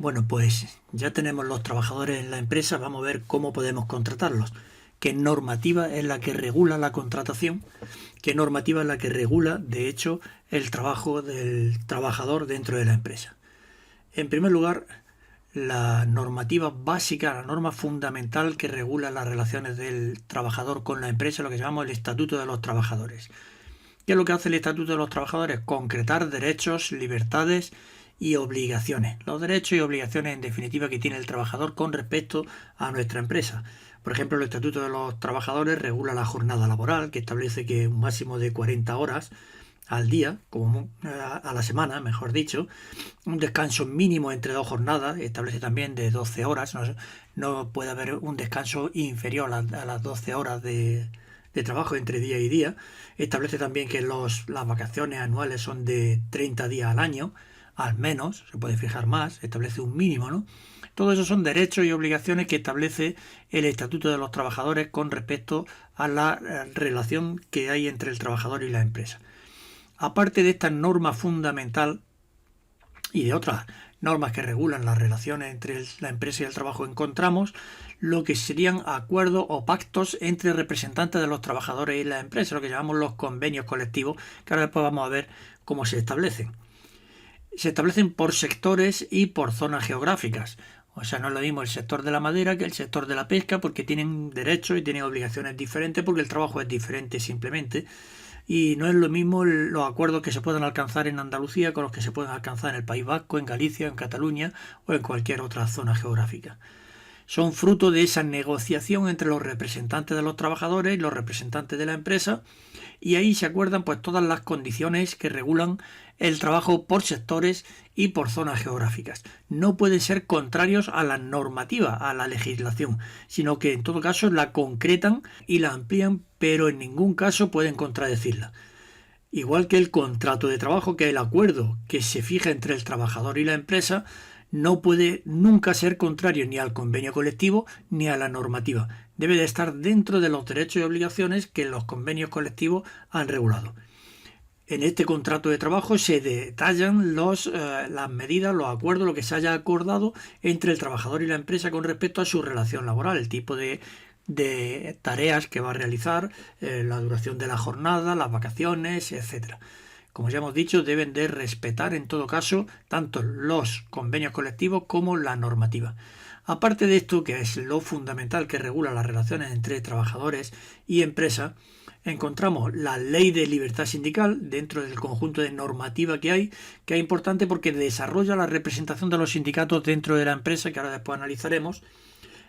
Bueno, pues ya tenemos los trabajadores en la empresa, vamos a ver cómo podemos contratarlos. ¿Qué normativa es la que regula la contratación? ¿Qué normativa es la que regula, de hecho, el trabajo del trabajador dentro de la empresa? En primer lugar, la normativa básica, la norma fundamental que regula las relaciones del trabajador con la empresa, lo que llamamos el Estatuto de los Trabajadores. ¿Qué es lo que hace el Estatuto de los Trabajadores? Concretar derechos, libertades y obligaciones. Los derechos y obligaciones, en definitiva, que tiene el trabajador con respecto a nuestra empresa. Por ejemplo, el Estatuto de los Trabajadores regula la jornada laboral, que establece que un máximo de 40 horas al día, como a la semana, mejor dicho, un descanso mínimo entre dos jornadas, establece también de 12 horas, no puede haber un descanso inferior a las 12 horas de trabajo entre día y día. Establece también que las vacaciones anuales son de 30 días al año, al menos, se puede fijar más, establece un mínimo, ¿no? Todo eso son derechos y obligaciones que establece el Estatuto de los Trabajadores con respecto a la relación que hay entre el trabajador y la empresa. Aparte de esta norma fundamental y de otras normas que regulan las relaciones entre la empresa y el trabajo, encontramos lo que serían acuerdos o pactos entre representantes de los trabajadores y la empresa, lo que llamamos los convenios colectivos, que ahora después vamos a ver cómo se establecen. Se establecen por sectores y por zonas geográficas. O sea, no es lo mismo el sector de la madera que el sector de la pesca, porque tienen derechos y tienen obligaciones diferentes, porque el trabajo es diferente simplemente. Y no es lo mismo los acuerdos que se pueden alcanzar en Andalucía con los que se pueden alcanzar en el País Vasco, en Galicia, en Cataluña o en cualquier otra zona geográfica. Son fruto de esa negociación entre los representantes de los trabajadores y los representantes de la empresa, y ahí se acuerdan pues todas las condiciones que regulan el trabajo por sectores y por zonas geográficas. No pueden ser contrarios a la normativa, a la legislación, sino que en todo caso la concretan y la amplían, pero en ningún caso pueden contradecirla. Igual que el contrato de trabajo, que es el acuerdo que se fija entre el trabajador y la empresa, no puede nunca ser contrario ni al convenio colectivo ni a la normativa. Debe de estar dentro de los derechos y obligaciones que los convenios colectivos han regulado. En este contrato de trabajo se detallan las medidas, los acuerdos, lo que se haya acordado entre el trabajador y la empresa con respecto a su relación laboral, el tipo de tareas que va a realizar, la duración de la jornada, las vacaciones, etcétera. Como ya hemos dicho, deben de respetar en todo caso tanto los convenios colectivos como la normativa. Aparte de esto, que es lo fundamental que regula las relaciones entre trabajadores y empresa, encontramos la ley de libertad sindical dentro del conjunto de normativa que es importante porque desarrolla la representación de los sindicatos dentro de la empresa, que ahora después analizaremos,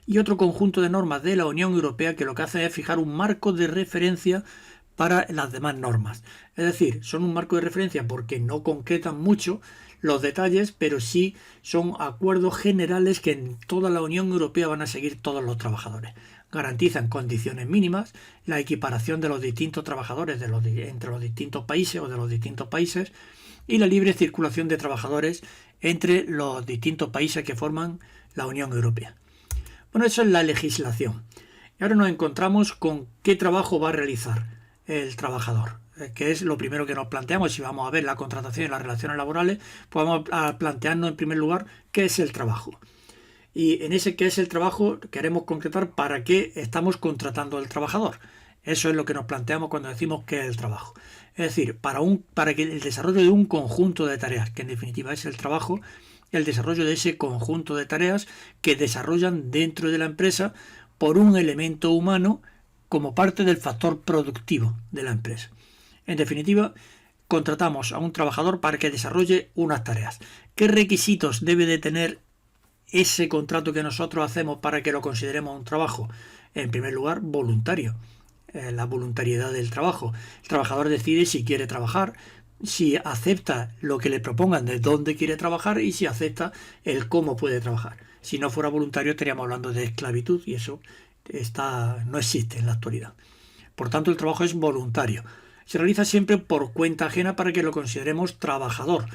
y otro conjunto de normas de la Unión Europea que lo que hace es fijar un marco de referencia para las demás normas. Es decir, son un marco de referencia porque no concretan mucho los detalles, pero sí son acuerdos generales que en toda la Unión Europea van a seguir todos los trabajadores. Garantizan condiciones mínimas, la equiparación de los distintos trabajadores entre los distintos países o de los distintos países y la libre circulación de trabajadores entre los distintos países que forman la Unión Europea. Bueno, eso es la legislación. Y ahora nos encontramos con qué trabajo va a realizar el trabajador, que es lo primero que nos planteamos. Si vamos a ver la contratación y las relaciones laborales, pues vamos a plantearnos en primer lugar qué es el trabajo. Y en ese qué es el trabajo queremos concretar para qué estamos contratando al trabajador. Eso es lo que nos planteamos cuando decimos qué es el trabajo. Es decir, para que el desarrollo de un conjunto de tareas, que en definitiva es el trabajo, el desarrollo de ese conjunto de tareas que desarrollan dentro de la empresa por un elemento humano como parte del factor productivo de la empresa. En definitiva, contratamos a un trabajador para que desarrolle unas tareas. ¿Qué requisitos debe de tener ese contrato que nosotros hacemos para que lo consideremos un trabajo? En primer lugar, voluntario. La voluntariedad del trabajo. El trabajador decide si quiere trabajar, si acepta lo que le propongan de dónde quiere trabajar y si acepta el cómo puede trabajar. Si no fuera voluntario estaríamos hablando de esclavitud y eso no existe en la actualidad. Por tanto, el trabajo es voluntario. Se realiza siempre por cuenta ajena para que lo consideremos trabajador.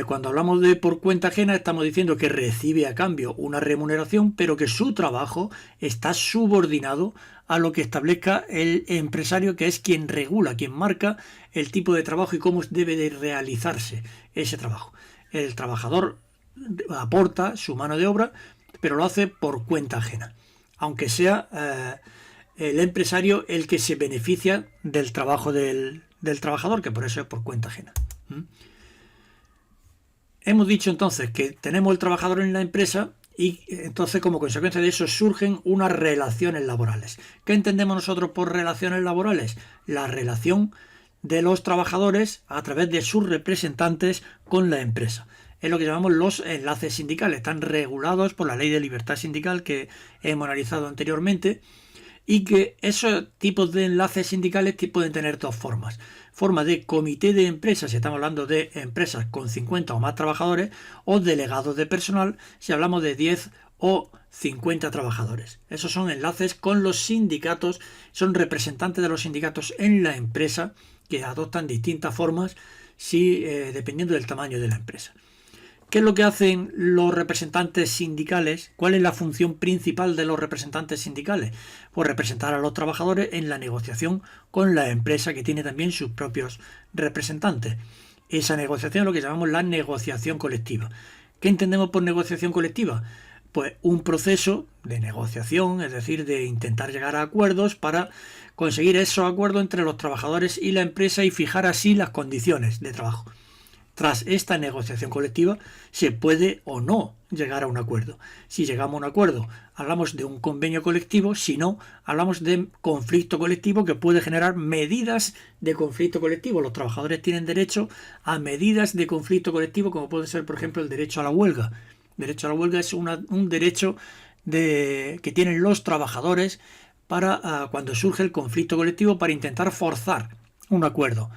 Cuando hablamos de por cuenta ajena estamos diciendo que recibe a cambio una remuneración, pero que su trabajo está subordinado a lo que establezca el empresario, que es quien regula, quien marca el tipo de trabajo y cómo debe de realizarse ese trabajo. El trabajador aporta su mano de obra, pero lo hace por cuenta ajena, aunque sea el empresario el que se beneficia del trabajo del trabajador, que por eso es por cuenta ajena. Hemos dicho entonces que tenemos el trabajador en la empresa y entonces como consecuencia de eso surgen unas relaciones laborales. ¿Qué entendemos nosotros por relaciones laborales? La relación de los trabajadores a través de sus representantes con la empresa. Es lo que llamamos los enlaces sindicales. Están regulados por la Ley de Libertad Sindical que hemos analizado anteriormente, y que esos tipos de enlaces sindicales pueden tener dos formas. Forma de comité de empresas, si estamos hablando de empresas con 50 o más trabajadores, o delegados de personal, si hablamos de 10 o 50 trabajadores. Esos son enlaces con los sindicatos, son representantes de los sindicatos en la empresa que adoptan distintas formas dependiendo del tamaño de la empresa. ¿Qué es lo que hacen los representantes sindicales? ¿Cuál es la función principal de los representantes sindicales? Pues representar a los trabajadores en la negociación con la empresa, que tiene también sus propios representantes. Esa negociación es lo que llamamos la negociación colectiva. ¿Qué entendemos por negociación colectiva? Pues un proceso de negociación, es decir, de intentar llegar a acuerdos para conseguir esos acuerdos entre los trabajadores y la empresa y fijar así las condiciones de trabajo. Tras esta negociación colectiva se puede o no llegar a un acuerdo. Si llegamos a un acuerdo, hablamos de un convenio colectivo; si no, hablamos de conflicto colectivo, que puede generar medidas de conflicto colectivo. Los trabajadores tienen derecho a medidas de conflicto colectivo, como puede ser, por ejemplo, el derecho a la huelga. El derecho a la huelga es un derecho que tienen los trabajadores para cuando surge el conflicto colectivo, para intentar forzar un acuerdo.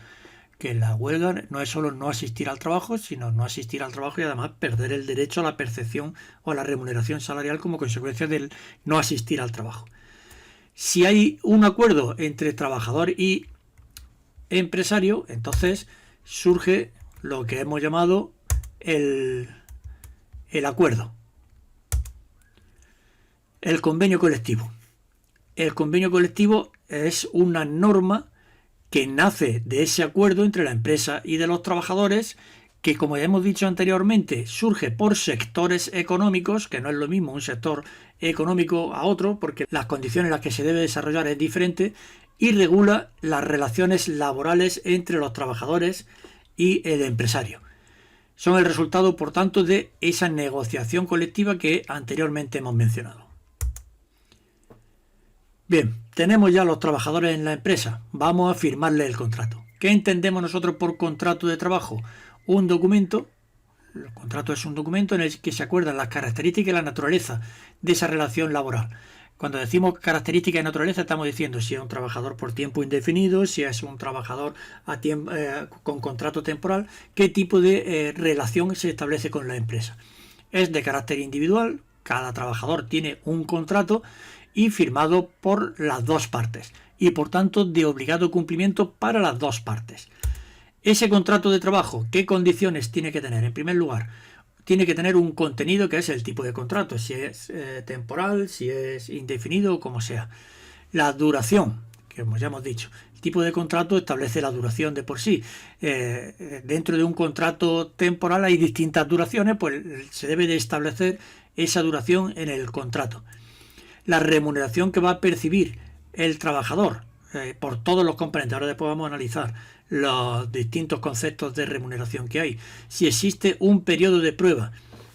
Que la huelga no es solo no asistir al trabajo, sino no asistir al trabajo y además perder el derecho a la percepción o a la remuneración salarial como consecuencia del no asistir al trabajo. Si hay un acuerdo entre trabajador y empresario, entonces surge lo que hemos llamado el acuerdo. El convenio colectivo. El convenio colectivo es una norma que nace de ese acuerdo entre la empresa y de los trabajadores, que, como ya hemos dicho anteriormente, surge por sectores económicos, que no es lo mismo un sector económico a otro, porque las condiciones en las que se debe desarrollar es diferente, y regula las relaciones laborales entre los trabajadores y el empresario. Son el resultado, por tanto, de esa negociación colectiva que anteriormente hemos mencionado. Bien, tenemos ya los trabajadores en la empresa. Vamos a firmarle el contrato. ¿Qué entendemos nosotros por contrato de trabajo? Un documento. El contrato es un documento en el que se acuerdan las características y la naturaleza de esa relación laboral. Cuando decimos características y naturaleza, estamos diciendo si es un trabajador por tiempo indefinido, si es un trabajador con contrato temporal, qué tipo de relación se establece con la empresa. Es de carácter individual, cada trabajador tiene un contrato y firmado por las dos partes, y por tanto de obligado cumplimiento para las dos partes. Ese contrato de trabajo, ¿qué condiciones tiene que tener? En primer lugar, tiene que tener un contenido, que es el tipo de contrato, si es temporal, si es indefinido o como sea. La duración, que como ya hemos dicho, el tipo de contrato establece la duración de por sí. Dentro de un contrato temporal hay distintas duraciones, pues se debe de establecer esa duración en el contrato. La remuneración que va a percibir el trabajador por todos los componentes. Ahora después vamos a analizar los distintos conceptos de remuneración que hay. Si existe un periodo de prueba.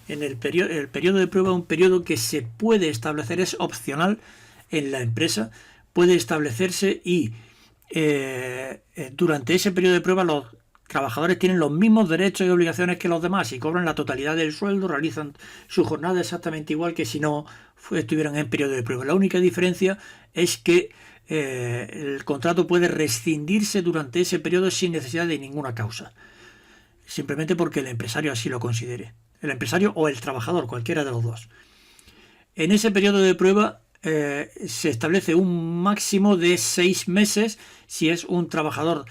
El periodo de prueba es un periodo que se puede establecer, es opcional en la empresa, puede establecerse y durante ese periodo de prueba los trabajadores tienen los mismos derechos y obligaciones que los demás y cobran la totalidad del sueldo, realizan su jornada exactamente igual que si no estuvieran en periodo de prueba. La única diferencia es que el contrato puede rescindirse durante ese periodo sin necesidad de ninguna causa, simplemente porque el empresario así lo considere, el empresario o el trabajador, cualquiera de los dos. En ese periodo de prueba se establece un máximo de 6 meses si es un trabajador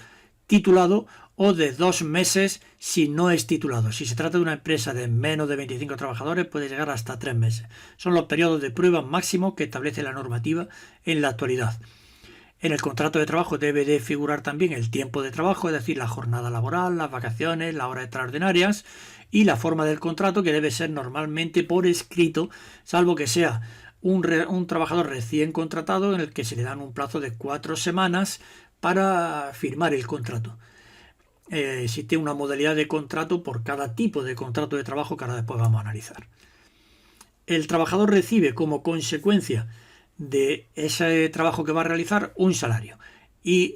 titulado, o de 2 meses si no es titulado. Si se trata de una empresa de menos de 25 trabajadores, puede llegar hasta 3 meses. Son los periodos de prueba máximos que establece la normativa en la actualidad. En el contrato de trabajo debe de figurar también el tiempo de trabajo, es decir, la jornada laboral, las vacaciones, las horas extraordinarias, y la forma del contrato, que debe ser normalmente por escrito, salvo que sea un trabajador recién contratado en el que se le dan un plazo de 4 semanas para firmar el contrato. Existe una modalidad de contrato por cada tipo de contrato de trabajo que ahora después vamos a analizar. El trabajador recibe como consecuencia de ese trabajo que va a realizar un salario y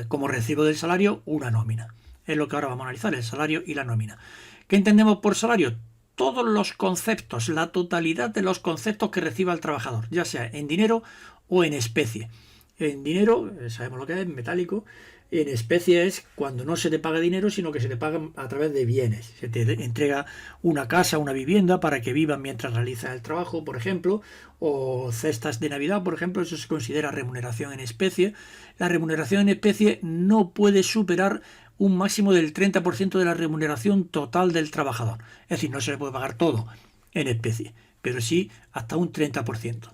como recibo del salario una nómina. Es lo que ahora vamos a analizar, el salario y la nómina. ¿Qué entendemos por salario? Todos los conceptos, la totalidad de los conceptos que reciba el trabajador, ya sea en dinero o en especie. En dinero, sabemos lo que es, metálico. En especie es cuando no se te paga dinero, sino que se te paga a través de bienes. Se te entrega una casa, una vivienda para que vivan mientras realizas el trabajo, por ejemplo, o cestas de Navidad, por ejemplo. Eso se considera remuneración en especie. La remuneración en especie no puede superar un máximo del 30% de la remuneración total del trabajador. Es decir, no se le puede pagar todo en especie, pero sí hasta un 30%.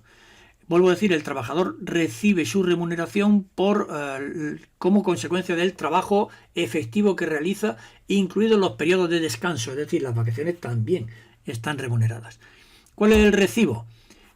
Vuelvo a decir, el trabajador recibe su remuneración como consecuencia del trabajo efectivo que realiza, incluidos los periodos de descanso, es decir, las vacaciones también están remuneradas. ¿Cuál es el recibo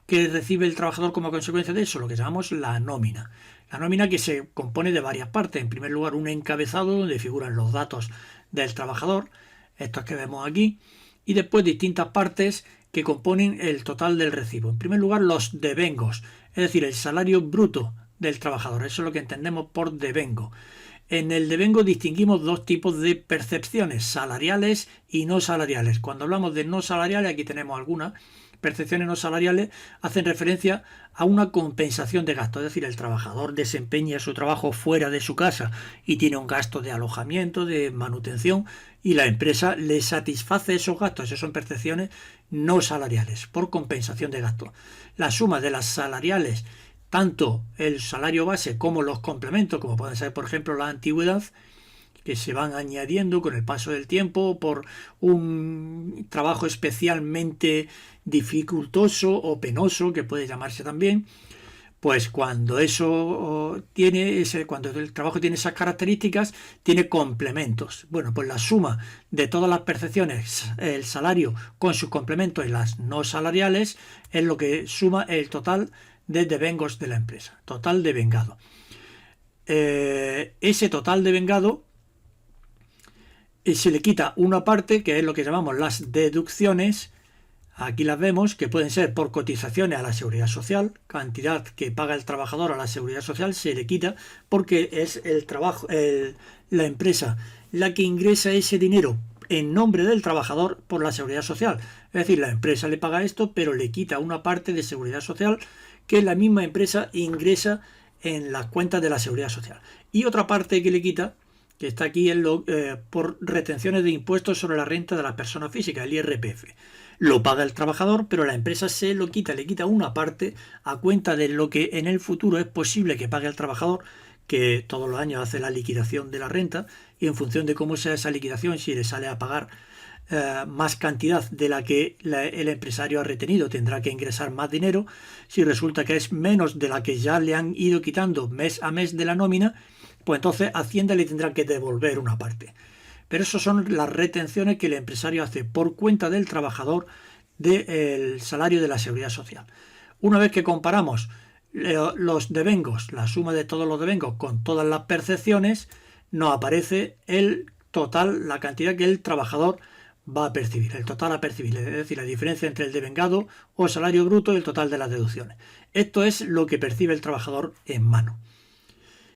que recibe el trabajador como consecuencia de eso? Lo que llamamos la nómina. La nómina, que se compone de varias partes. En primer lugar, un encabezado donde figuran los datos del trabajador, estos que vemos aquí, y después distintas partes que componen el total del recibo. En primer lugar, los devengos, es decir, el salario bruto del trabajador. Eso es lo que entendemos por devengo. En el devengo distinguimos dos tipos de percepciones, salariales y no salariales. Cuando hablamos de no salariales, aquí tenemos algunas percepciones no salariales, hacen referencia a una compensación de gastos. Es decir, el trabajador desempeña su trabajo fuera de su casa y tiene un gasto de alojamiento, de manutención, y la empresa le satisface esos gastos. Esas son percepciones no salariales, por compensación de gastos. La suma de las salariales, tanto el salario base como los complementos, como pueden ser, por ejemplo, la antigüedad, que se van añadiendo con el paso del tiempo por un trabajo especialmente dificultoso o penoso, que puede llamarse también. Pues cuando cuando el trabajo tiene esas características, tiene complementos. Bueno, pues la suma de todas las percepciones, el salario con sus complementos y las no salariales, es lo que suma el total de devengos de la empresa. Total devengado. Ese total devengado se le quita una parte, que es lo que llamamos las deducciones. Aquí las vemos, que pueden ser por cotizaciones a la seguridad social, cantidad que paga el trabajador a la seguridad social se le quita porque es la empresa la que ingresa ese dinero en nombre del trabajador por la seguridad social. Es decir, la empresa le paga esto, pero le quita una parte de seguridad social que la misma empresa ingresa en las cuentas de la seguridad social. Y otra parte que le quita, que está aquí, por retenciones de impuestos sobre la renta de las personas físicas, el IRPF. Lo paga el trabajador, pero la empresa se lo quita, le quita una parte a cuenta de lo que en el futuro es posible que pague el trabajador, que todos los años hace la liquidación de la renta, y en función de cómo sea esa liquidación, si le sale a pagar más cantidad de la que el empresario ha retenido, tendrá que ingresar más dinero. Si resulta que es menos de la que ya le han ido quitando mes a mes de la nómina, pues entonces Hacienda le tendrá que devolver una parte. Pero eso son las retenciones que el empresario hace por cuenta del trabajador del salario de la seguridad social. Una vez que comparamos los devengos, la suma de todos los devengos con todas las percepciones, nos aparece el total, la cantidad que el trabajador va a percibir, el total a percibir, es decir, la diferencia entre el devengado o salario bruto y el total de las deducciones. Esto es lo que percibe el trabajador en mano.